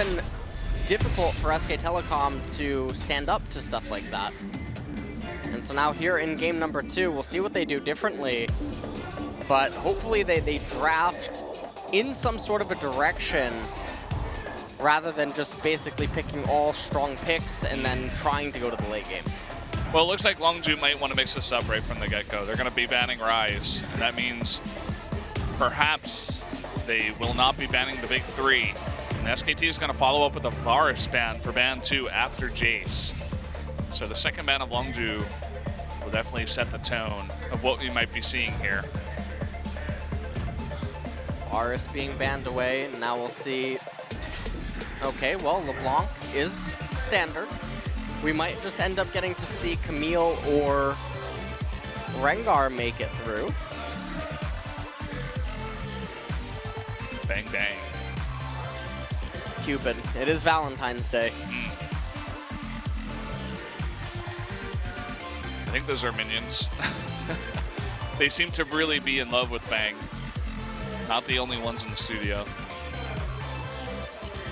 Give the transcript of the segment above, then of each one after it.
been difficult for SK Telecom to stand up to stuff like that. And so now here in game number 2, we'll see what they do differently. But hopefully they draft in some sort of a direction rather than just basically picking all strong picks and then trying to go to the late game. Well, it looks like Longzhu might want to mix this up right from the get-go. They're going to be banning Rise, and that means perhaps they will not be banning the big 3. And the SKT is going to follow up with a Varus ban for ban 2 after Jace. So the second ban of Longzhu will definitely set the tone of what we might be seeing here. Varus being banned away, and now we'll see. Okay, well, LeBlanc is standard. We might just end up getting to see Camille or Rengar make it through. Bang, bang. Cupid. It is Valentine's Day. I think those are minions. They seem to really be in love with Bang. Not the only ones in the studio.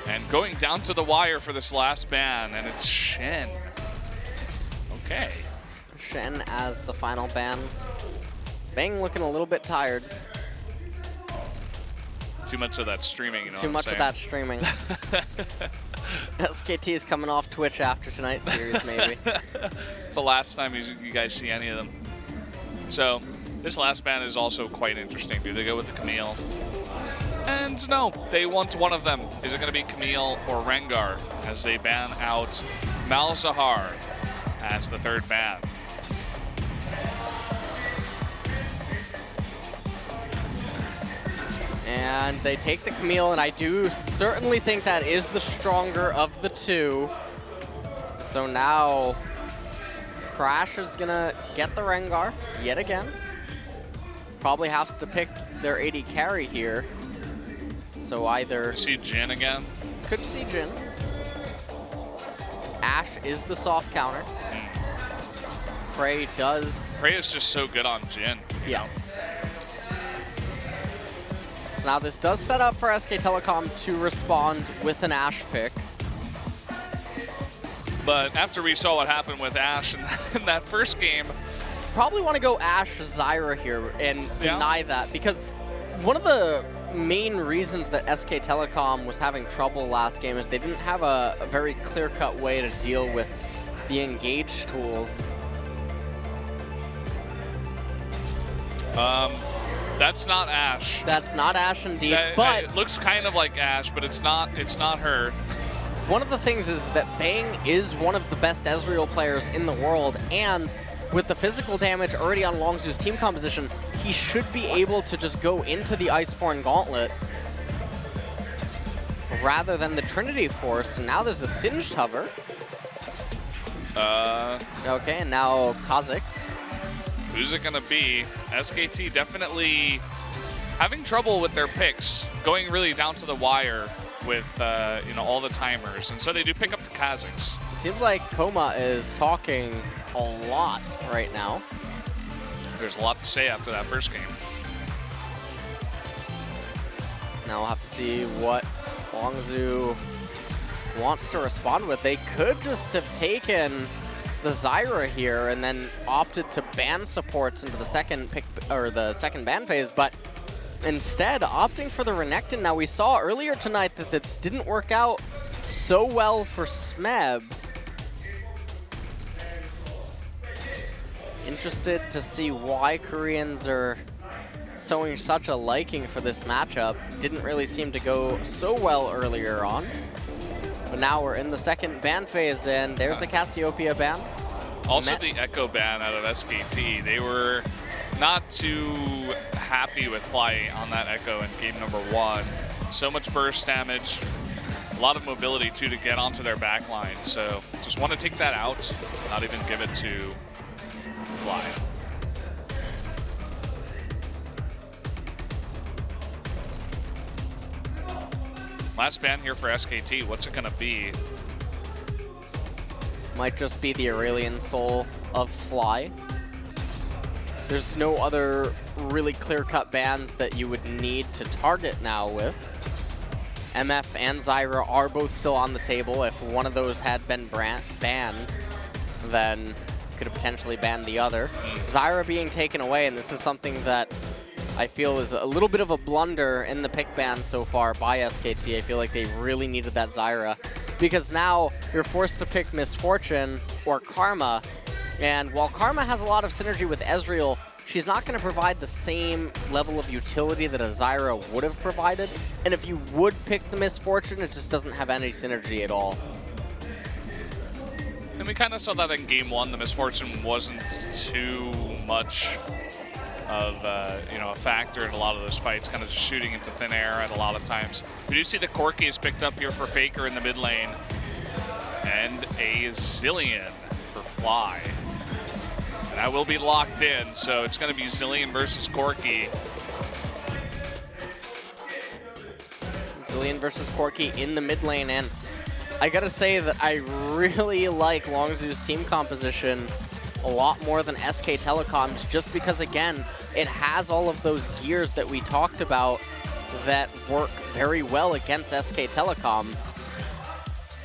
And going down to the wire for this last ban, and it's Shen. Okay. Shen as the final ban. Bang looking a little bit tired. Too much of that streaming, you know. Too much of that streaming. SKT is coming off Twitch after tonight's series, maybe. It's the last time you guys see any of them. So this last ban is also quite interesting. Do they go with the Camille? And no, they want one of them. Is it going to be Camille or Rengar as they ban out Malzahar as the third ban? And they take the Camille, and I do certainly think that is the stronger of the two. So now Crash is gonna get the Rengar yet again. Probably has to pick their AD carry here. So either... See Jhin again? Could see Jhin. Ashe is the soft counter. Prey does... Prey is just so good on Jhin. Yeah. So now this does set up for SK Telecom to respond with an Ashe pick. But after we saw what happened with Ashe in that first game... Probably want to go Ashe Zyra here and deny that, because one of the main reasons that SK Telecom was having trouble last game is they didn't have a very clear-cut way to deal with the engage tools. That's not Ashe. That's not Ashe indeed, but it looks kind of like Ashe, but it's not her. One of the things is that Bang is one of the best Ezreal players in the world, and with the physical damage already on Longzhu's team composition, he should be able to just go into the Iceborne Gauntlet rather than the Trinity Force. And now there's a Singed Hover. Okay, and now Kha'Zix. Who's it gonna be? SKT definitely having trouble with their picks, going really down to the wire with you know, all the timers, and so they do pick up the Kha'Zix. It seems like Koma is talking a lot right now. There's a lot to say after that first game. Now we'll have to see what Longzhu wants to respond with. They could just have taken the Zyra here and then opted to ban supports into the second pick or the second ban phase, but instead opting for the Renekton. Now we saw earlier tonight that this didn't work out so well for Smeb. Interested to see why Koreans are showing such a liking for this matchup. Didn't really seem to go so well earlier on. But now we're in the second ban phase, and there's the Cassiopeia ban. Also the Echo ban out of SKT. They were not too happy with Fly on that Echo in game number 1. So much burst damage, a lot of mobility too to get onto their backline. So just want to take that out, not even give it to Fly. Last ban here for SKT, what's it gonna be? Might just be the Aurelian Soul of Fly. There's no other really clear-cut bans that you would need to target now with. MF and Zyra are both still on the table. If one of those had been banned, then could have potentially banned the other. Zyra being taken away, and this is something that I feel is a little bit of a blunder in the pick ban so far by SKT. I feel like they really needed that Zyra, because now you're forced to pick Misfortune or Karma, and while Karma has a lot of synergy with Ezreal, she's not going to provide the same level of utility that a Zyra would have provided. And if you would pick the Misfortune, it just doesn't have any synergy at all. And we kind of saw that in game 1. The Misfortune wasn't too much of a factor in a lot of those fights, kind of just shooting into thin air at a lot of times. We do see the Corki is picked up here for Faker in the mid lane. And a Zillion for Fly. That will be locked in, so it's going to be Zillion versus Corki. Zillion versus Corki in the mid lane, and I gotta say that I really like Longzhu's team composition a lot more than SK Telecom's, just because, again, it has all of those gears that we talked about that work very well against SK Telecom.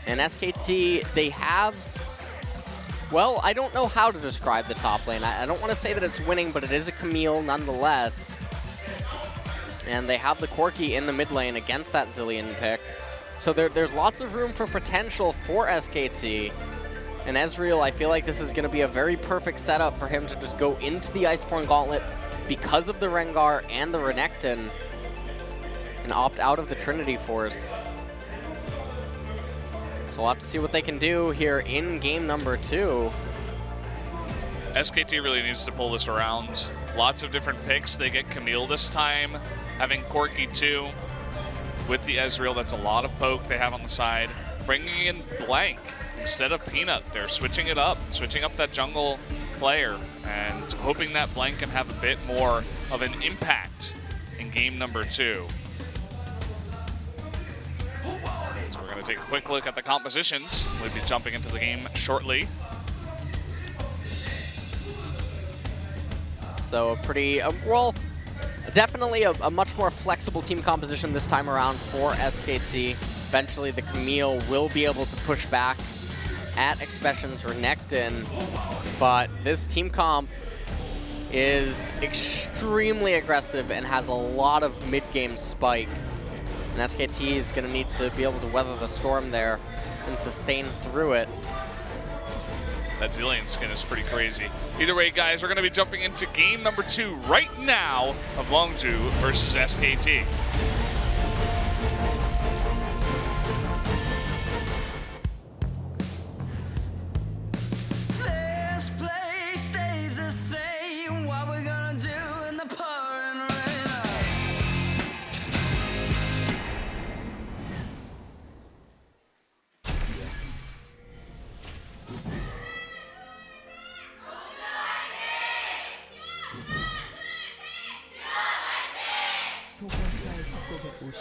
And SKT, they have... Well, I don't know how to describe the top lane. I don't want to say that it's winning, but it is a Camille nonetheless. And they have the Corki in the mid lane against that Zillion pick. So there's lots of room for potential for SKT. And Ezreal, I feel like this is going to be a very perfect setup for him to just go into the Iceborne Gauntlet because of the Rengar and the Renekton and opt out of the Trinity Force. So we'll have to see what they can do here in game number 2. SKT really needs to pull this around. Lots of different picks. They get Camille this time, having Corki too. With the Ezreal, that's a lot of poke they have on the side. Bringing in Blank instead of Peanut. They're switching it up, switching up that jungle player, and hoping that Blank can have a bit more of an impact in game number 2. Take a quick look at the compositions. We'll be jumping into the game shortly. So a pretty, well, definitely a much more flexible team composition this time around for SKT. Eventually the Camille will be able to push back at Expression's Renekton, but this team comp is extremely aggressive and has a lot of mid-game spike. And SKT is going to need to be able to weather the storm there and sustain through it. That Zillion skin is pretty crazy. Either way, guys, we're going to be jumping into game number 2 right now of Longzhu versus SKT. This place stays the same. What we're gonna do in the pouring rain.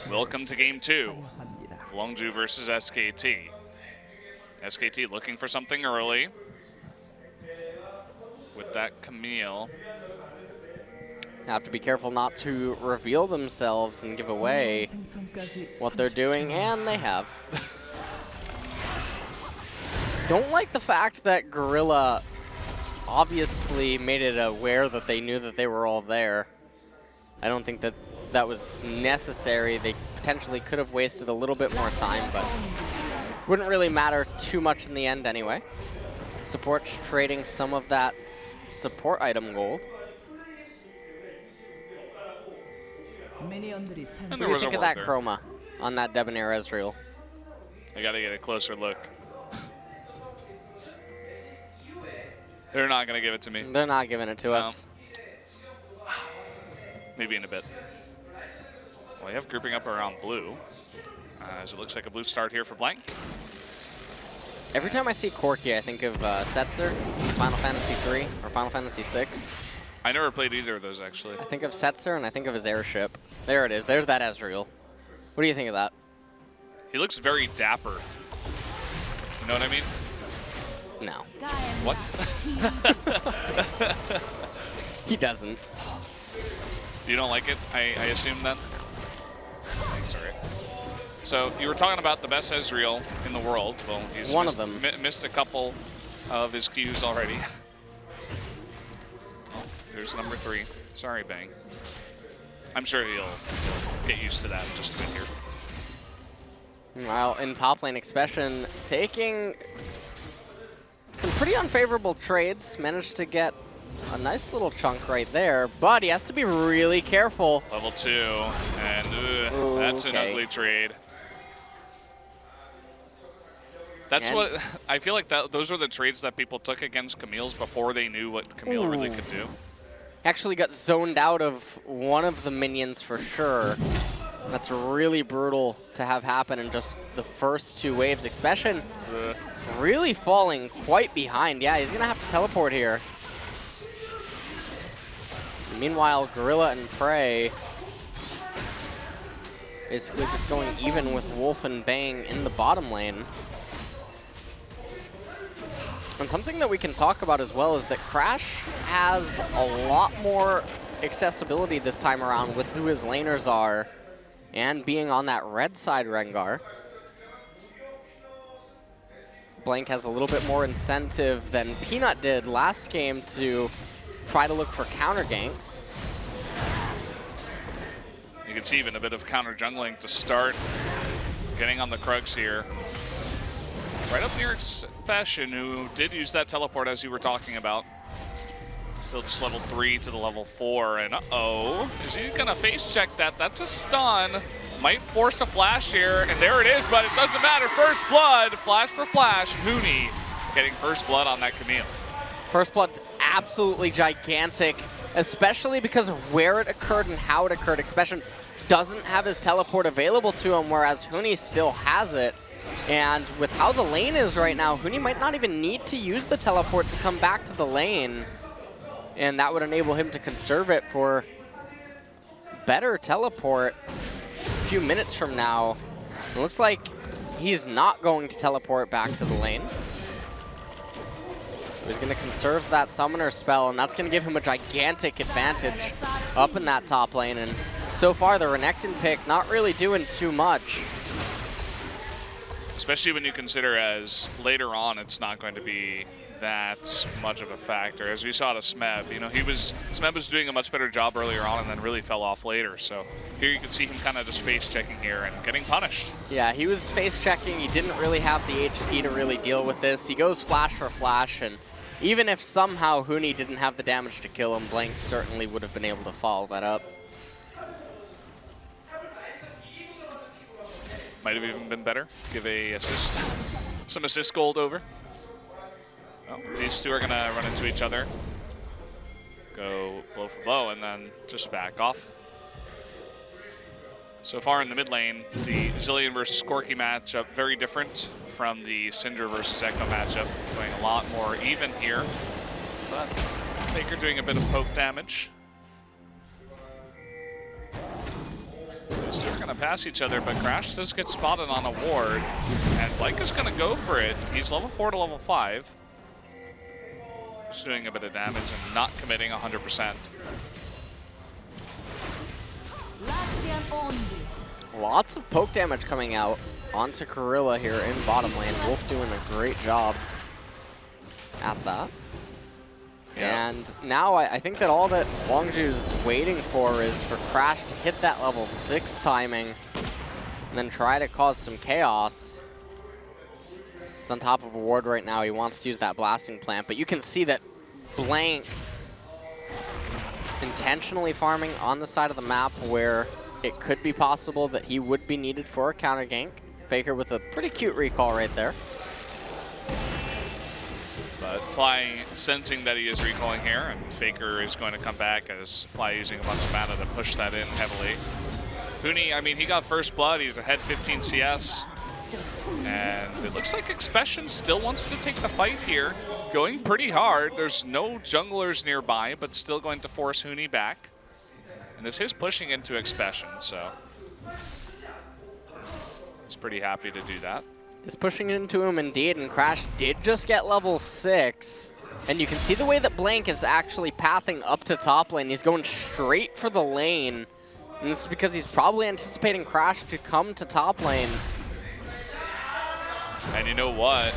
Welcome to game 2 of Longzhu versus SKT. SKT looking for something early with that Camille. Have to be careful not to reveal themselves and give away what they're doing, and they have. Don't like the fact that Gorilla obviously made it aware that they knew that they were all there. I don't think that that was necessary. They potentially could have wasted a little bit more time, but wouldn't really matter too much in the end anyway. Support's trading some of that support item gold. And What there do you was think a of that ward there. chroma on that Debonair Ezreal? I gotta get a closer look. They're not gonna give it to me. They're not giving it to us. Maybe in a bit. Well, they have grouping up around blue, as it looks like a blue start here for Blank. Every time I see Corki, I think of Setzer, Final Fantasy 3 or Final Fantasy 6. I never played either of those, actually. I think of Setzer and I think of his airship. There it is. There's that Ezreal. What do you think of that? He looks very dapper. You know what I mean? No. What? He doesn't. You don't like it, I assume then? Thanks, all right. So you were talking about the best Ezreal in the world. Well, he's One missed, of them. Missed a couple of his Qs already. Oh, there's number 3. Sorry, Bang. I'm sure he'll get used to that in just a bit here. While in top lane, Expression taking some pretty unfavorable trades, managed to get a nice little chunk right there, but he has to be really careful. Level 2, and that's an ugly trade. That's And what I feel like. Those were the trades that people took against Camille's before they knew what Camille really could do. Actually got zoned out of one of the minions for sure. That's really brutal to have happen in just the first 2 waves. Expression really falling quite behind. Yeah, he's going to have to teleport here. Meanwhile, Gorilla and Prey basically just going even with Wolf and Bang in the bottom lane. And something that we can talk about as well is that Crash has a lot more accessibility this time around with who his laners are and being on that red side Rengar. Blank has a little bit more incentive than Peanut did last game to try to look for counter ganks. You can see even a bit of counter jungling to start getting on the Krugs here. Right up near Fashion, who did use that teleport as you were talking about. Still just level 3 to the level 4, and uh-oh. Is he gonna face check that? That's a stun. Might force a flash here, and there it is, but it doesn't matter. First blood, flash for flash. Huni getting first blood on that Camille. First blood's absolutely gigantic, especially because of where it occurred and how it occurred. Expression doesn't have his teleport available to him, whereas Huni still has it. And with how the lane is right now, Huni might not even need to use the teleport to come back to the lane. And that would enable him to conserve it for better teleport a few minutes from now. It looks like he's not going to teleport back to the lane. So he's going to conserve that summoner spell, and that's going to give him a gigantic advantage up in that top lane. And so far, the Renekton pick not really doing too much. Especially when you consider as later on it's not going to be that much of a factor. As we saw to Smeb, you know, Smeb was doing a much better job earlier on and then really fell off later. So here you can see him kind of just face checking here and getting punished. Yeah, he was face checking. He didn't really have the HP to really deal with this. He goes flash for flash, and even if somehow Huni didn't have the damage to kill him, Blank certainly would have been able to follow that up. Might have even been better. Give a assist, some assist gold over. Oh, these two are gonna run into each other. Go blow for blow and then just back off. So far in the mid lane, the Zilean versus Corki matchup, very different from the Syndra versus Echo matchup. Going a lot more even here. But Faker doing a bit of poke damage. Those two are going to pass each other, but Crash does get spotted on a ward, and Blank is going to go for it. He's level 4 to level 5. Just doing a bit of damage and not committing 100%. Lots of poke damage coming out onto Gorilla here in bottom lane. Wolf doing a great job at that. Yeah. And now I think that all that Longzhu's waiting for is for Crash to hit that level 6 timing and then try to cause some chaos. It's on top of a ward right now. He wants to use that blasting plant, but you can see that Blank intentionally farming on the side of the map where it could be possible that he would be needed for a counter gank. Faker with a pretty cute recall right there. But Fly sensing that he is recalling here, and Faker is going to come back as Fly using a bunch of mana to push that in heavily. Huni, I mean, he got first blood. He's ahead 15 CS. And it looks like Expression still wants to take the fight here. Going pretty hard. There's no junglers nearby, but still going to force Huni back. And this is pushing into Expression, so he's pretty happy to do that. Is pushing into him indeed, and Crash did just get level 6. And you can see the way that Blank is actually pathing up to top lane. He's going straight for the lane. And this is because he's probably anticipating Crash to come to top lane. And you know what?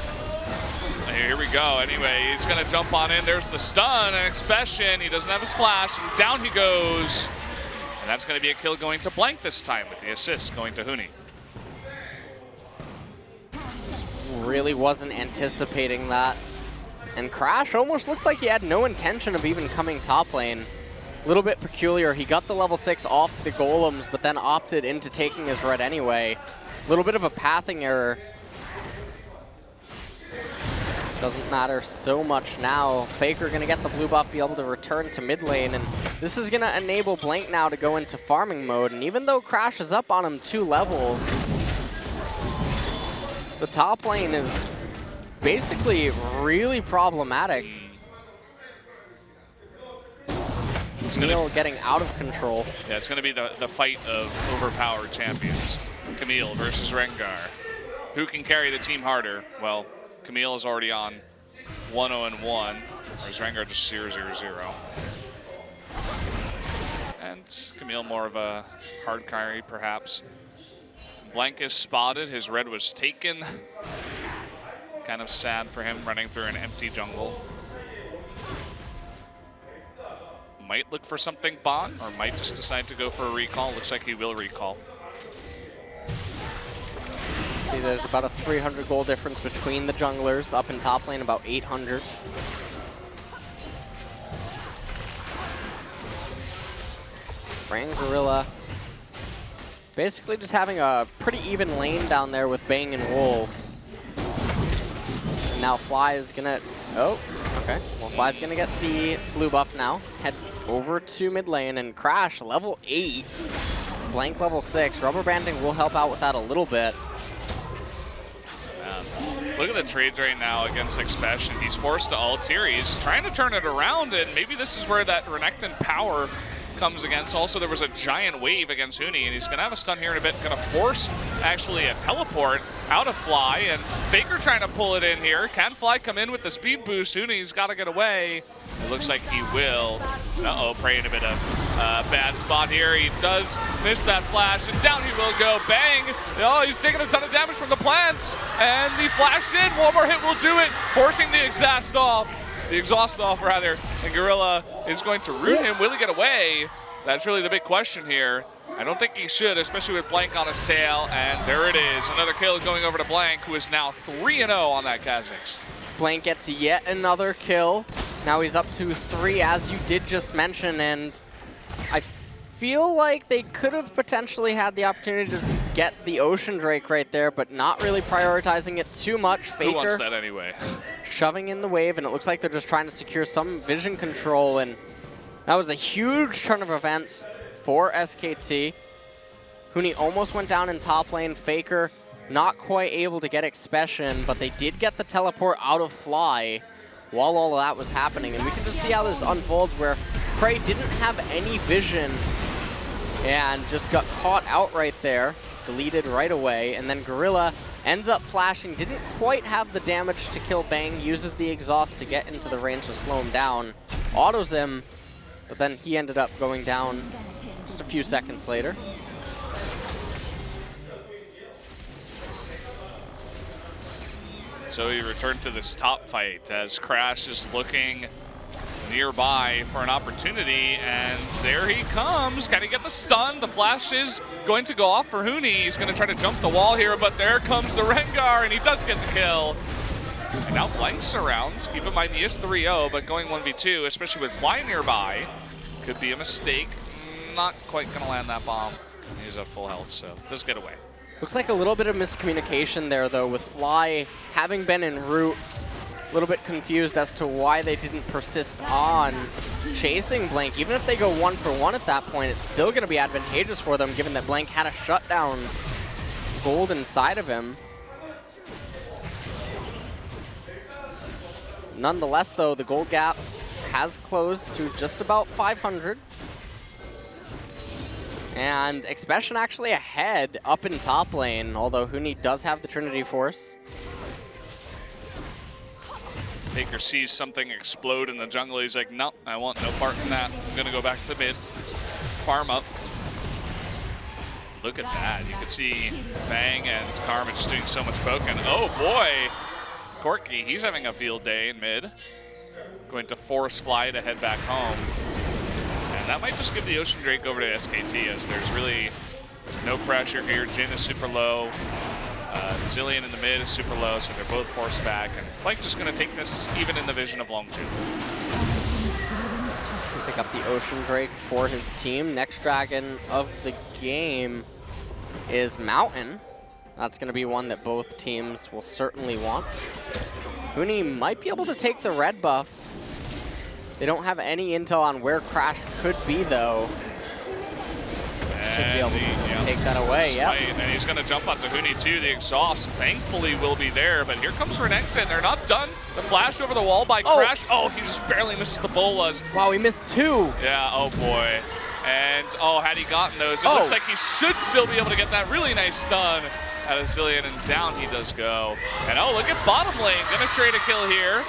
Here we go. Anyway, he's going to jump on in. There's the stun and Expression. He doesn't have a splash. And down he goes. And that's going to be a kill going to Blank this time with the assist going to Huni. Really wasn't anticipating that. And Crash almost looked like he had no intention of even coming top lane. A little bit peculiar. He got the level 6 off the golems, but then opted into taking his red anyway. A little bit of a pathing error. Doesn't matter so much now. Faker gonna get the blue buff, be able to return to mid lane, and this is gonna enable Blank now to go into farming mode. And even though Crash is up on him 2 levels, the top lane is basically really problematic. Camille getting out of control. Yeah, it's going to be the fight of overpowered champions. Camille versus Rengar. Who can carry the team harder? Well, Camille is already on 1-0-1, whereas Rengar just 0-0-0. And Camille more of a hard carry, perhaps. Blank is spotted. His red was taken. Kind of sad for him running through an empty jungle. Might look for something bot, or might just decide to go for a recall. Looks like he will recall. See, there's about a 300 gold difference between the junglers. Up in top lane, about 800. Fran Gorilla basically just having a pretty even lane down there with Bang and Wolf. And now Fly is gonna, oh, okay. Well, Fly's gonna get the blue buff now. Head over to mid lane, and Crash, level 8. Blank level 6. Rubber banding will help out with that a little bit. Look at the trades right now against Expression. He's forced to ult here. He's trying to turn it around, and maybe this is where that Renekton power comes against. Also, there was a giant wave against Huni, and he's going to have a stun here in a bit. Going to force, actually, a teleport out of Fly, and Faker trying to pull it in here. Can Fly come in with the speed boost? Huni's got to get away. It looks like he will. Uh-oh, Prey in a bit of bad spot here. He does miss that flash, and down he will go. Bang! Oh, he's taking a ton of damage from the plants, and the flash in. One more hit will do it, forcing the exhaust off. And Gorilla is going to root him. Will he get away? That's really the big question here. I don't think he should, especially with Blank on his tail. And there it is. Another kill going over to Blank, who is now 3-0 on that Kha'Zix. Blank gets yet another kill. Now he's up to 3, as you did just mention, and I feel like they could have potentially had the opportunity to just get the Ocean Drake right there, but not really prioritizing it too much. Faker who wants that anyway? Shoving in the wave, and it looks like they're just trying to secure some vision control, and that was a huge turn of events for SKT. Huni almost went down in top lane. Faker not quite able to get Expression, but they did get the teleport out of Fly while all of that was happening, and we can just see how this unfolds, where Prey didn't have any vision and just got caught out right there, deleted right away, and then Gorilla ends up flashing, didn't quite have the damage to kill Bang, uses the exhaust to get into the range to slow him down, autos him, but then he ended up going down just a few seconds later. So we return to this top fight as Crash is looking nearby for an opportunity, and there he comes. Can he get the stun? The flash is going to go off for Huni. He's going to try to jump the wall here, but there comes the Rengar, and he does get the kill. And now Blank's around. Keep in mind he is 3-0, but going 1v2, especially with Fly nearby, could be a mistake. Not quite going to land that bomb. He's at full health, so does get away. Looks like a little bit of miscommunication there, though, with Fly having been en route. A little bit confused as to why they didn't persist on chasing Blank. Even if they go 1-for-1 at that point, it's still going to be advantageous for them, given that Blank had a shutdown gold inside of him. Nonetheless, though, the gold gap has closed to just about 500. And Expression actually ahead up in top lane, although Huni does have the Trinity Force. Faker sees something explode in the jungle. He's like, no, I want no part in that. I'm going to go back to mid, farm up. look at that. You can see Bang and Karma just doing so much poke. And oh boy, Corky, he's having a field day in mid. Going to force Fly to head back home. And that might just give the Ocean Drake over to SKT, as there's really no pressure here. Jin is super low. Zillion in the mid is super low, so they're both forced back. And Plank just going to take this even in the vision of Longzhu. Pick up the Ocean Drake for his team. Next dragon of the game is Mountain. That's going to be one that both teams will certainly want. Huni might be able to take the red buff. They don't have any intel on where Crash could be, though. Should be able to take that away, yeah. And he's going to jump onto Huni too. The exhaust, thankfully, will be there. But here comes Renekton. They're not done. The flash over the wall by Crash. Oh, he just barely misses the bolas. Wow, he missed two. Yeah, oh boy. And oh, had he gotten those, it looks like he should still be able to get that really nice stun out of Zillion, and down he does go. And oh, look at bottom lane. Gonna trade a kill here.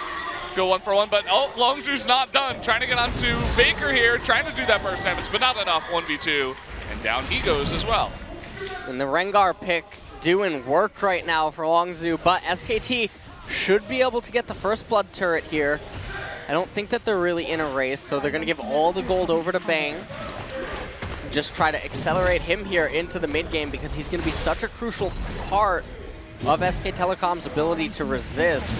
Go 1-for-1, but oh, Longzhu's not done. Trying to get onto Baker here, trying to do that burst damage, but not enough. 1v2. And down he goes as well. And the Rengar pick doing work right now for Longzhu, but SKT should be able to get the first blood turret here. I don't think that they're really in a race, so they're going to give all the gold over to Bang. Just try to accelerate him here into the mid game, because he's going to be such a crucial part of SK Telecom's ability to resist.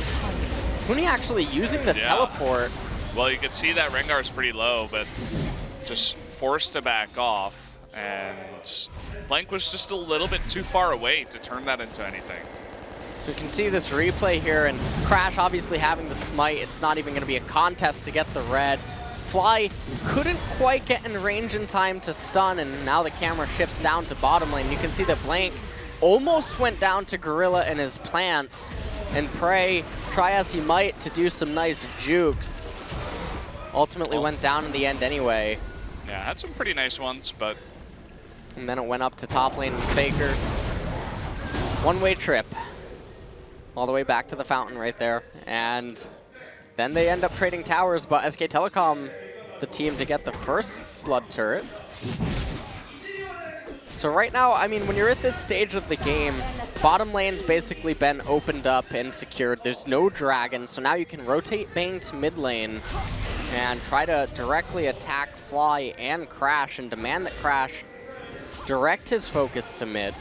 Huni actually using the teleport. Well, you can see that Rengar is pretty low, but just forced to back off. And Blank was just a little bit too far away to turn that into anything. So you can see this replay here, and Crash obviously having the smite. It's not even going to be a contest to get the red. Fly couldn't quite get in range in time to stun, and now the camera shifts down to bottom lane. You can see that Blank almost went down to Gorilla and his plants, and Prey, try as he might to do some nice jukes. Ultimately went down in the end anyway. Yeah, had some pretty nice ones, but... And then it went up to top lane with Faker. One-way trip. All the way back to the fountain right there. And then they end up trading towers, but SK Telecom, the team to get the first blood turret. So right now, I mean, when you're at this stage of the game, bottom lane's basically been opened up and secured. There's no dragon, so now you can rotate Bang to mid lane and try to directly attack Fly and Crash and demand that Crash direct his focus to mid.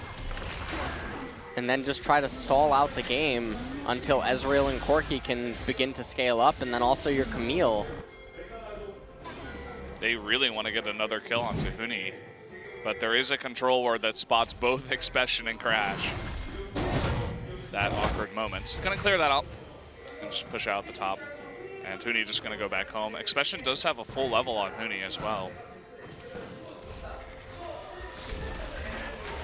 And then just try to stall out the game until Ezreal and Corky can begin to scale up, and then also your Camille. They really want to get another kill onto Huni, but there is a control ward that spots both Expression and Crash. That awkward moment. Gonna clear that out and just push out the top. And Huni just gonna go back home. Expression does have a full level on Huni as well.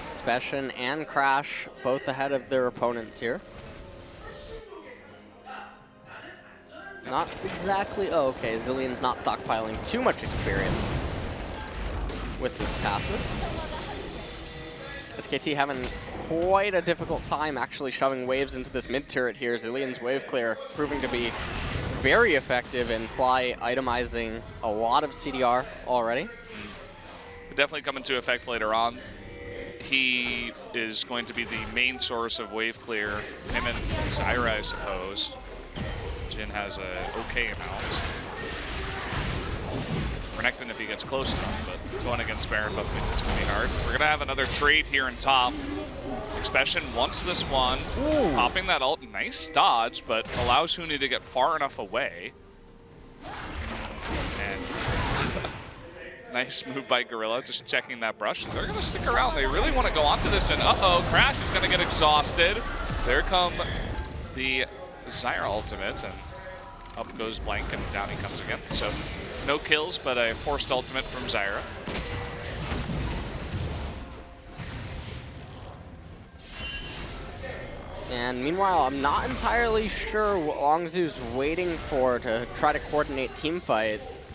Expression and Crash both ahead of their opponents here. Not exactly, oh okay, Zillion's not stockpiling too much experience with this passive. SKT having quite a difficult time actually shoving waves into this mid turret here. Zillion's wave clear proving to be very effective, and Fly itemizing a lot of CDR already. Could definitely come into effect later on. He is going to be the main source of wave clear. Him and Zyra, I suppose. Jin has an okay amount. Renekton if he gets close enough, but going against Baron buff mid, it's going to be hard. We're going to have another trade here in top. Expression wants this one. Ooh. Popping that ult. Nice dodge, but allows Huni to get far enough away. And nice move by Gorilla, just checking that brush. They're going to stick around. They really want to go onto this, and uh-oh, Crash is going to get exhausted. There come the Zyra ultimate, and up goes Blank, and down he comes again. So no kills, but a forced ultimate from Zyra. And meanwhile, I'm not entirely sure what Longzhu's waiting for to try to coordinate team fights.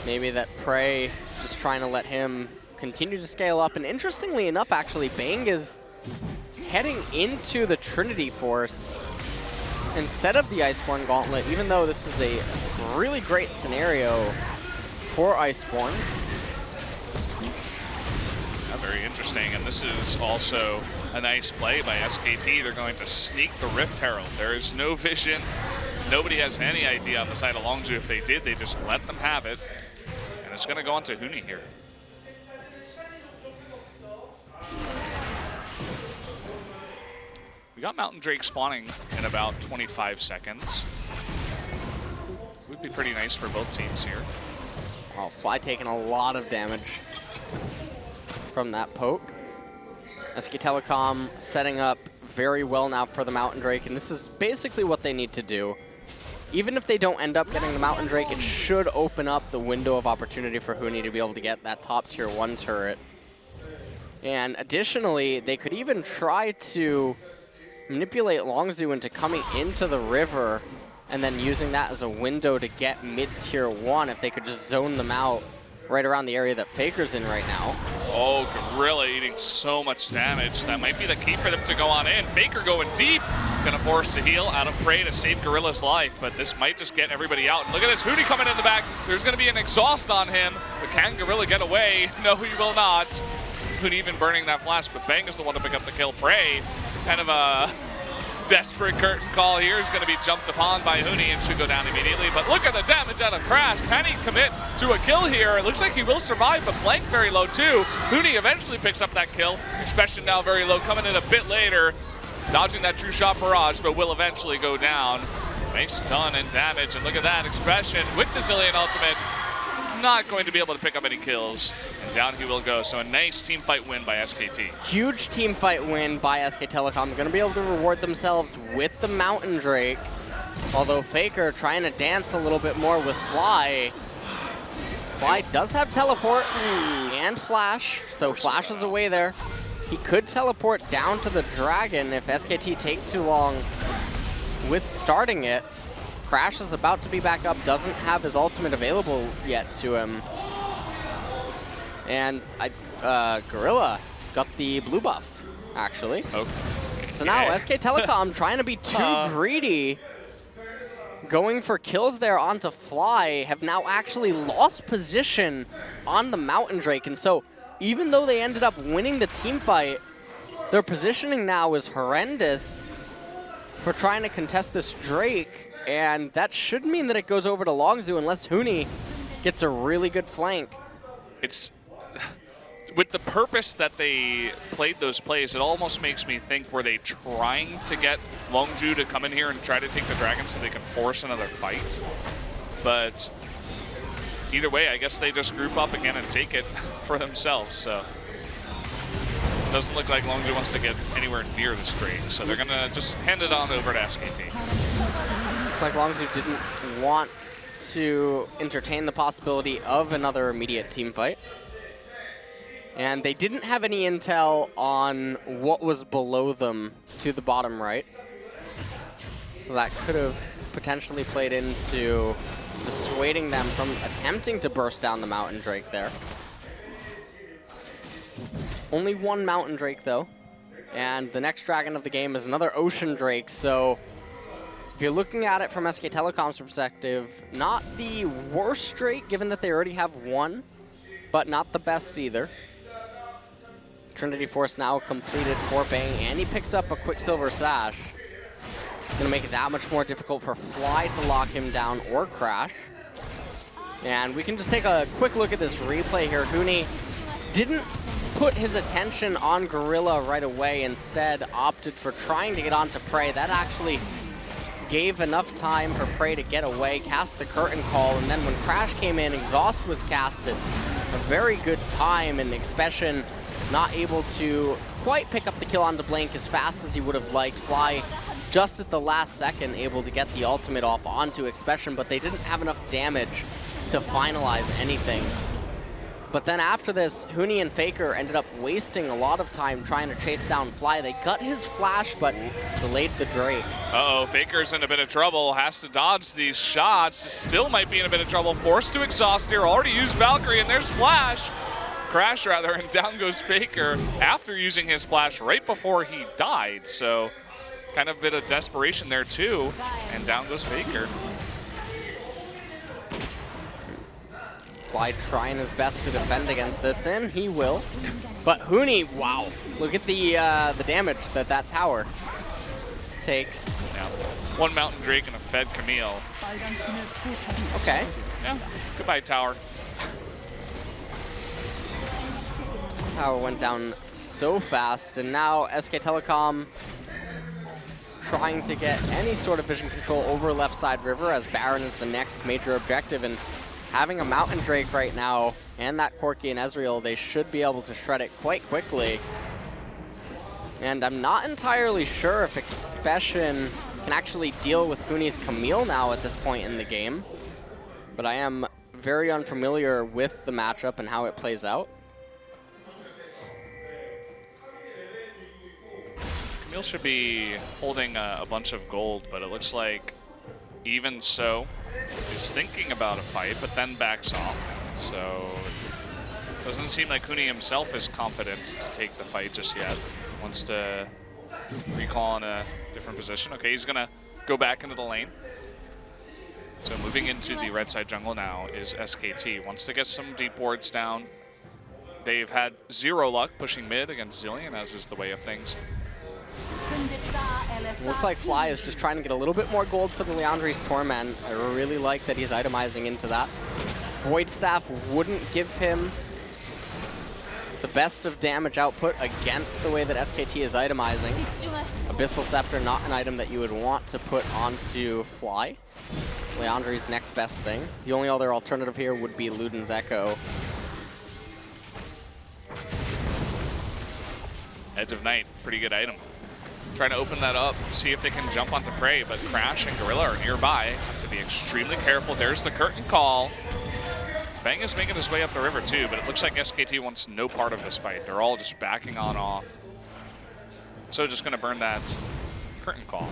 Maybe that Prey just trying to let him continue to scale up. And interestingly enough, actually, Bang is heading into the Trinity Force instead of the Iceborne Gauntlet, even though this is a really great scenario for Iceborne. very interesting. And this is also a nice play by SKT. They're going to sneak the Rift Herald. There is no vision. Nobody has any idea on the side of Longzhu. If they did, they just let them have it. And it's going to go on to Huni here. We got Mountain Drake spawning in about 25 seconds. Would be pretty nice for both teams here. Oh, Fly taking a lot of damage from that poke. SK Telecom setting up very well now for the Mountain Drake, and this is basically what they need to do. Even if they don't end up getting the Mountain Drake, it should open up the window of opportunity for Huni to be able to get that top tier 1 turret. And additionally, they could even try to manipulate Longzhu into coming into the river and then using that as a window to get mid-tier 1 if they could just zone them out right around the area that Faker's in right now. Oh, Gorilla eating so much damage. That might be the key for them to go on in. Faker going deep. Gonna force to heal out of Prey to save Gorilla's life, but this might just get everybody out. And look at this, Huni coming in the back. There's gonna be an exhaust on him, but can Gorilla get away? No, he will not. Huni even burning that flash, but Fang is the one to pick up the kill. Prey, kind of a desperate curtain call here, is going to be jumped upon by Huni and should go down immediately. But look at the damage out of Crash. Can he commit to a kill here? It looks like he will survive, but Flank very low too. Huni eventually picks up that kill. Expression now very low, coming in a bit later. Dodging that true shot barrage, but will eventually go down. Nice stun and damage, and look at that, Expression with the Zillion ultimate. Not going to be able to pick up any kills, and down he will go. So a nice team fight win by SKT. Huge team fight win by SK Telecom. They're going to be able to reward themselves with the Mountain Drake. Although Faker trying to dance a little bit more with Fly. Fly does have teleport and flash, so Flash is away there. He could teleport down to the Dragon if SKT take too long with starting it. Crash is about to be back up, doesn't have his ultimate available yet to him. And Gorilla got the blue buff, actually. Okay. So now SK Telecom trying to be too greedy, going for kills there onto Fly, have now actually lost position on the Mountain Drake. And so even though they ended up winning the team fight, their positioning now is horrendous for trying to contest this Drake. And that should mean that it goes over to Longzhu unless Huni gets a really good flank. It's with the purpose that they played those plays, it almost makes me think, were they trying to get Longzhu to come in here and try to take the Dragon so they can force another fight? But either way, I guess they just group up again and take it for themselves. So doesn't look like Longzhu wants to get anywhere near this Drake, so they're gonna just hand it on over to SKT. Looks like Longzhu didn't want to entertain the possibility of another immediate team fight. And they didn't have any intel on what was below them to the bottom right. So that could have potentially played into dissuading them from attempting to burst down the Mountain Drake there. Only one Mountain Drake though. And the next Dragon of the game is another Ocean Drake, so if you're looking at it from SK Telecom's perspective, not the worst Drake, given that they already have one, but not the best either. Trinity Force now completed for Bang, and he picks up a Quicksilver Sash. It's going to make it that much more difficult for Fly to lock him down or Crash. And we can just take a quick look at this replay here. Huni didn't put his attention on Gorilla right away, instead opted for trying to get onto Prey. That actually gave enough time for Prey to get away, cast the curtain call, and then when Crash came in, Exhaust was casted. A very good time, and Expression not able to quite pick up the kill onto Blank as fast as he would have liked. Fly just at the last second able to get the ultimate off onto Expression, but they didn't have enough damage to finalize anything. But then after this, Huni and Faker ended up wasting a lot of time trying to chase down Fly. They got his flash, but delayed the Drake. Uh-oh, Faker's in a bit of trouble. Has to dodge these shots. Still might be in a bit of trouble. Forced to exhaust here. Already used Valkyrie, and there's Flash. Crash, rather, and down goes Faker after using his flash right before he died. So kind of a bit of desperation there, too. And down goes Faker. Fly trying his best to defend against this, and he will. But Huni, wow, look at the damage that tower takes. Yeah. One Mountain Drake and a fed Camille. Okay. Yeah. Goodbye, tower. Tower went down so fast, and now SK Telecom trying to get any sort of vision control over left side river, as Baron is the next major objective, and having a Mountain Drake right now and that Corki and Ezreal, they should be able to shred it quite quickly. And I'm not entirely sure if Expression can actually deal with Huni's Camille now at this point in the game, but I am very unfamiliar with the matchup and how it plays out. Camille should be holding a bunch of gold, but it looks like even so, he's thinking about a fight, but then backs off. So it doesn't seem like Huni himself is confident to take the fight just yet. Wants to recall in a different position. Okay, he's gonna go back into the lane. So moving into the red side jungle now is SKT. Wants to get some deep wards down. They've had zero luck pushing mid against Zillion, as is the way of things. Looks like Fly is just trying to get a little bit more gold for the Leandri's Torment. I really like that he's itemizing into that. Void Staff wouldn't give him the best of damage output against the way that SKT is itemizing. Abyssal Scepter, not an item that you would want to put onto Fly. Leandri's next best thing. The only other alternative here would be Luden's Echo. Edge of Night, pretty good item. Trying to open that up, see if they can jump onto Prey, but Crash and Gorilla are nearby. Have to be extremely careful. There's the curtain call. Bang is making his way up the river too, but it looks like SKT wants no part of this fight. They're all just backing on off. So just gonna burn that curtain call.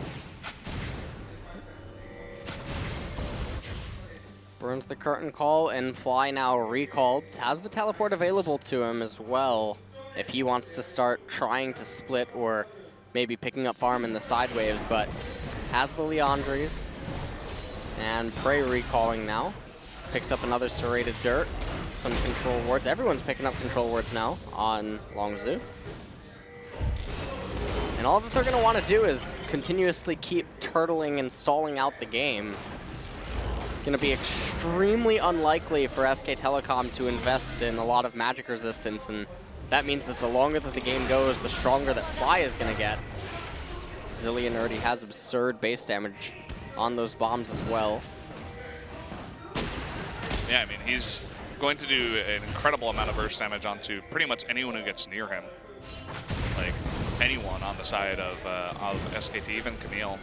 Burns the curtain call, and Fly now recalled. Has the teleport available to him as well if he wants to start trying to split or maybe picking up farm in the side waves, but has the Leandries. And Prey recalling now. Picks up another serrated dirt, some control wards. Everyone's picking up control wards now on Longzhu. And all that they're going to want to do is continuously keep turtling and stalling out the game. It's going to be extremely unlikely for SK Telecom to invest in a lot of magic resistance, and that means that the longer that the game goes, the stronger that Fly is going to get. Zillion already has absurd base damage on those bombs as well. Yeah, I mean, he's going to do an incredible amount of burst damage onto pretty much anyone who gets near him. Like, anyone on the side of SKT, even Camille,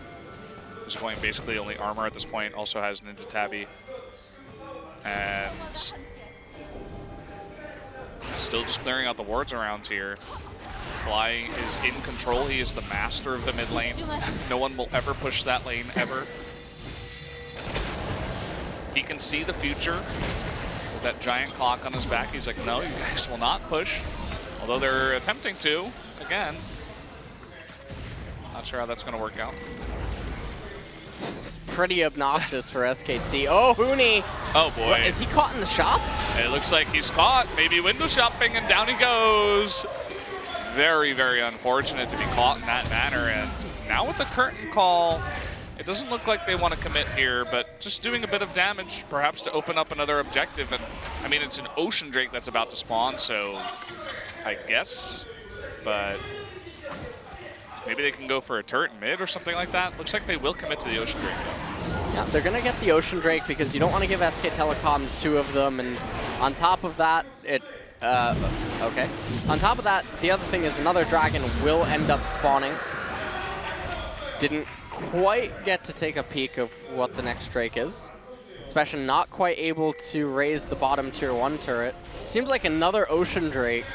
who's going basically only armor at this point, also has Ninja Tabby. And still just clearing out the wards around here. Fly is in control. He is the master of the mid lane. No one will ever push that lane, ever. He can see the future with that giant clock on his back. He's like, no, you guys will not push. Although they're attempting to, again. Not sure how that's going to work out. It's pretty obnoxious for SKT. Oh, Huni! Oh boy. What, is he caught in the shop? It looks like he's caught. Maybe window shopping, and down he goes. Very, very unfortunate to be caught in that manner. And now with the curtain call, it doesn't look like they want to commit here, but just doing a bit of damage, perhaps to open up another objective. And I mean, it's an Ocean Drake that's about to spawn, so I guess, but maybe they can go for a turret mid or something like that. Looks like they will commit to the Ocean Drake, though. Yeah, they're going to get the Ocean Drake because you don't want to give SK Telecom two of them, and on top of that, okay. On top of that, the other thing is another dragon will end up spawning. Didn't quite get to take a peek of what the next Drake is. Especially not quite able to raise the bottom tier 1 turret. Seems like another Ocean Drake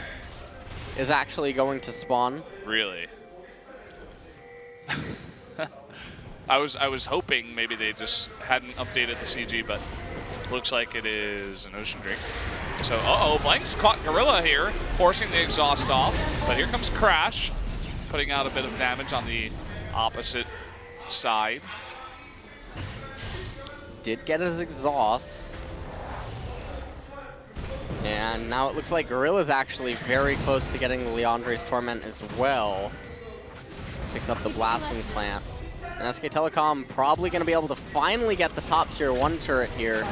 is actually going to spawn. Really? I was hoping maybe they just hadn't updated the CG, but looks like it is an Ocean Drake. So, Blank's caught Gorilla here, forcing the exhaust off. But here comes Crash, putting out a bit of damage on the opposite side. Did get his exhaust. And now it looks like Gorilla's actually very close to getting the Leandre's Torment as well. Picks up the Blasting Plant. And SK Telecom probably going to be able to finally get the top tier 1 turret here.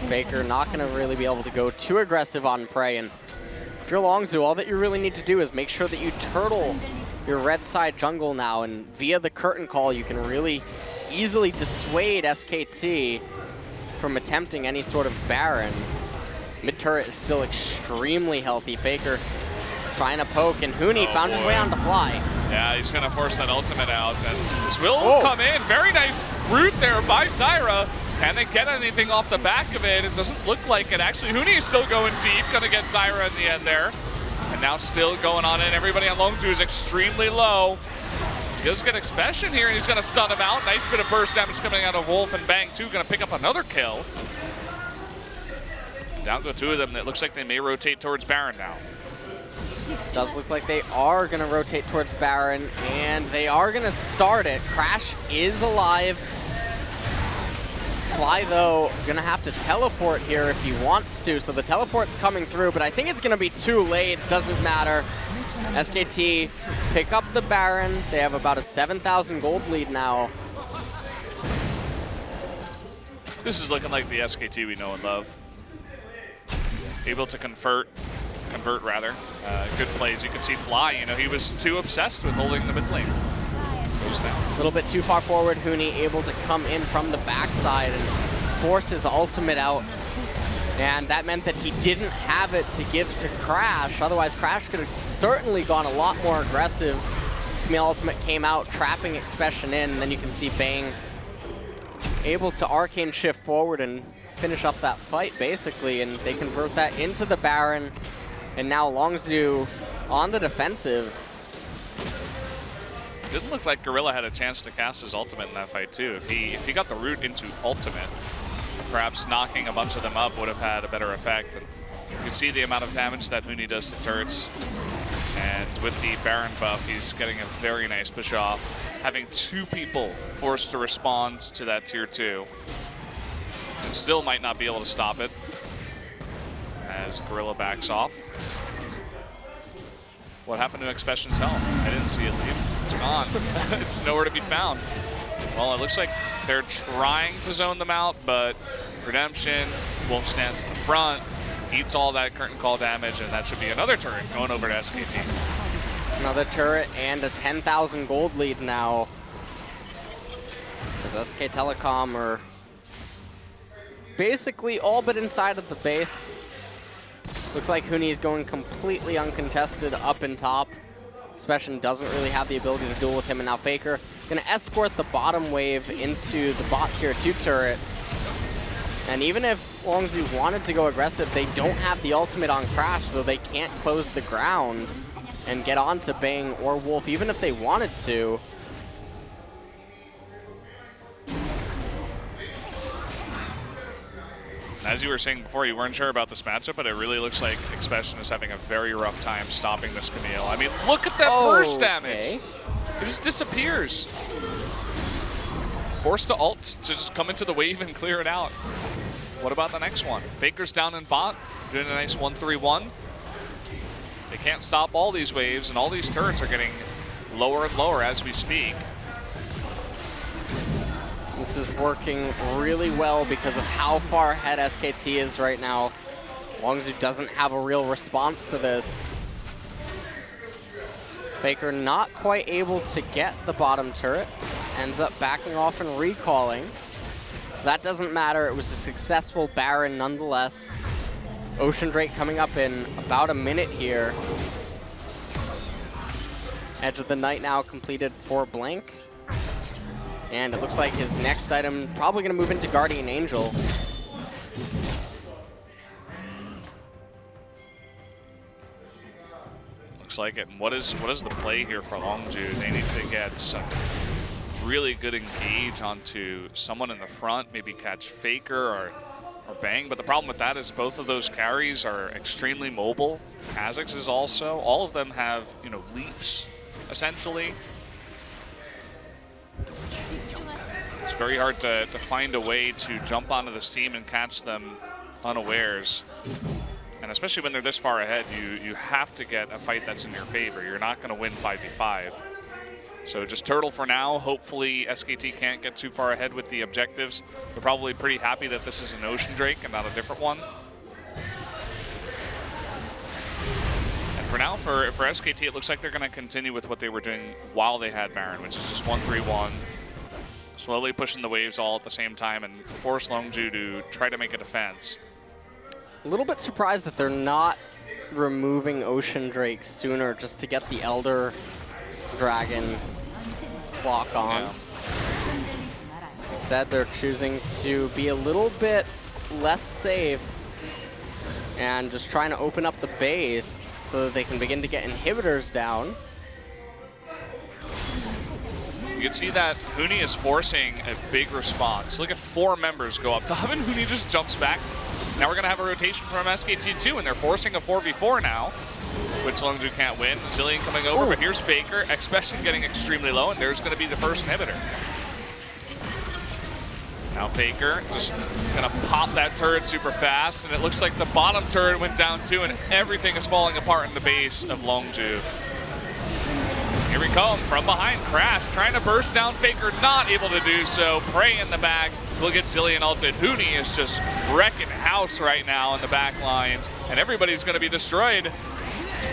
Faker not going to really be able to go too aggressive on Prey. And if you're Longzhu, all that you really need to do is make sure that you turtle your red side jungle now. And via the curtain call, you can really easily dissuade SKT from attempting any sort of Baron. Mid turret is still extremely healthy. Faker trying to poke, and Huni found his way on the fly. Yeah, he's going to force that ultimate out, and this will come in. Very nice root there by Zyra. Can they get anything off the back of it? It doesn't look like it. Actually, Huni is still going deep. Going to get Zyra in the end there. And now still going on in. Everybody on Longzhu is extremely low. He does get Expression here, and he's going to stun him out. Nice bit of burst damage coming out of Wolf, and Bang, too, going to pick up another kill. Down go 2 of them. It looks like they may rotate towards Baron now. Does look like they are going to rotate towards Baron, and they are going to start it. Crash is alive. Fly, though, going to have to teleport here if he wants to, so the teleport's coming through, but I think it's going to be too late. Doesn't matter. SKT pick up the Baron. They have about a 7,000 gold lead now. This is looking like the SKT we know and love. Able to convert rather. Good plays. You can see Fly, you know, he was too obsessed with holding the mid lane. Goes down. A little bit too far forward. Huni able to come in from the backside and force his ultimate out. And that meant that he didn't have it to give to Crash. Otherwise, Crash could have certainly gone a lot more aggressive. Camille ultimate came out, trapping Expression in. And then you can see Bang able to arcane shift forward and finish up that fight, basically. And they convert that into the Baron. And now Longzhu on the defensive. Didn't look like Gorilla had a chance to cast his ultimate in that fight too. If he got the root into ultimate, perhaps knocking a bunch of them up would have had a better effect. And you can see the amount of damage that Huni does to turrets. And with the Baron buff, he's getting a very nice push off. Having 2 people forced to respond to that tier 2. And still might not be able to stop it as Gorilla backs off. What happened to Expression's health? I didn't see it leave. It's gone. It's nowhere to be found. Well, it looks like they're trying to zone them out, but Redemption, Wolf stands in the front, eats all that curtain call damage, and that should be another turret going over to SKT. Another turret and a 10,000 gold lead now. As SK Telecom are basically all but inside of the base. Looks like Huni is going completely uncontested up and top. Expression doesn't really have the ability to duel with him, and now Faker gonna escort the bottom wave into the bot tier 2 turret. And even if Longzhu wanted to go aggressive, they don't have the ultimate on Crash, so they can't close the ground and get onto Bang or Wolf, even if they wanted to. As you were saying before, you weren't sure about this matchup, but it really looks like Expression is having a very rough time stopping this Camille. I mean, look at that burst damage. It just disappears. Forced to ult to just come into the wave and clear it out. What about the next one? Faker's down in bot, doing a nice 1-3-1. They can't stop all these waves, and all these turrets are getting lower and lower as we speak. This is working really well because of how far ahead SKT is right now. Longzhu doesn't have a real response to this. Faker not quite able to get the bottom turret. Ends up backing off and recalling. That doesn't matter. It was a successful Baron nonetheless. Ocean Drake coming up in about a minute here. Edge of the Night now completed for Blank. And it looks like his next item probably going to move into Guardian Angel. Looks like it. And what is the play here for Longzhu? They need to get some really good engage onto someone in the front, maybe catch Faker or Bang. But the problem with that is both of those carries are extremely mobile. Kha'Zix is also. All of them have, you know, leaps, essentially. It's very hard to find a way to jump onto this team and catch them unawares. And And especially when they're this far ahead, you have to get a fight that's in your favor. You're not going to win 5v5. So just turtle for now. Hopefully SKT can't get too far ahead with the objectives. They're probably pretty happy that this is an Ocean Drake and not a different one. And for now, for SKT, it looks like they're going to continue with what they were doing while they had Baron, which is just 1-3-1. Slowly pushing the waves all at the same time and force Longzhu to try to make a defense. A little bit surprised that they're not removing Ocean Drake sooner just to get the Elder Dragon clock on. Yeah. Instead, they're choosing to be a little bit less safe and just trying to open up the base so that they can begin to get inhibitors down. You can see that Huni is forcing a big response. Look at 4 members go up top, and Huni just jumps back. Now we're going to have a rotation from SKT too, and they're forcing a 4v4 now, which Longzhu can't win. Zilean coming over, but here's Faker. Expression getting extremely low, and there's going to be the first inhibitor. Now Faker just going to pop that turret super fast, and it looks like the bottom turret went down too, and everything is falling apart in the base of Longzhu. Here we come from behind. Crash trying to burst down Faker, not able to do so. Prey in the back. We'll get Zilean ulted. Huni is just wrecking house right now in the back lines, and everybody's going to be destroyed.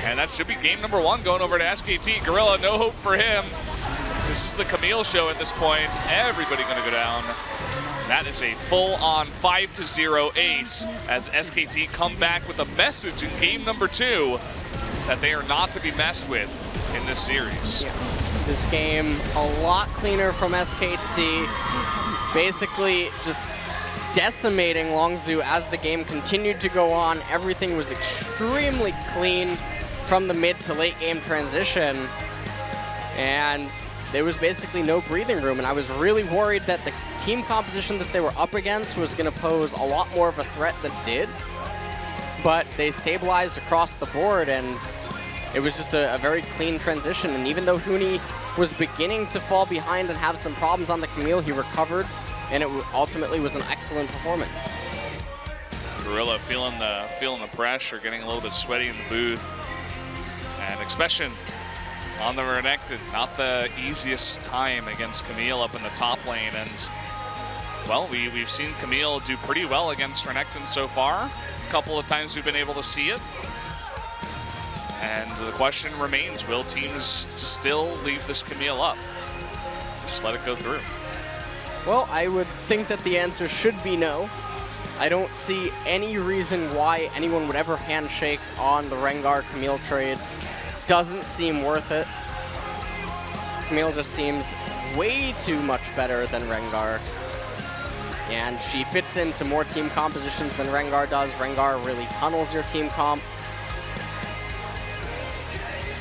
And that should be game number 1 going over to SKT. Gorilla, no hope for him. This is the Camille show at this point. Everybody going to go down. That is a full-on 5-0 ace as SKT come back with a message in game number 2 that they are not to be messed with in this series. Yeah. This game a lot cleaner from SKT, basically just decimating Longzhu as the game continued to go on. Everything was extremely clean from the mid to late game transition, and there was basically no breathing room, and I was really worried that the team composition that they were up against was going to pose a lot more of a threat than it did, but they stabilized across the board, and it was just a very clean transition. And even though Huni was beginning to fall behind and have some problems on the Camille, he recovered, and it ultimately was an excellent performance. Gorilla feeling the pressure, getting a little bit sweaty in the booth. And Expression on the Renekton, not the easiest time against Camille up in the top lane. And, well, we've seen Camille do pretty well against Renekton so far. A couple of times we've been able to see it. And the question remains, will teams still leave this Camille up? Just let it go through. Well, I would think that the answer should be no. I don't see any reason why anyone would ever handshake on the Rengar-Camille trade. Doesn't seem worth it. Camille just seems way too much better than Rengar. And she fits into more team compositions than Rengar does. Rengar really tunnels your team comp.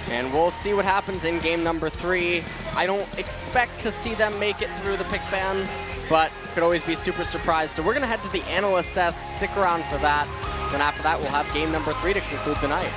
And we'll see what happens in game number 3. I don't expect to see them make it through the pick ban, but could always be super surprised. So we're going to head to the analyst desk. Stick around for that. Then after that, we'll have game number 3 to conclude the night.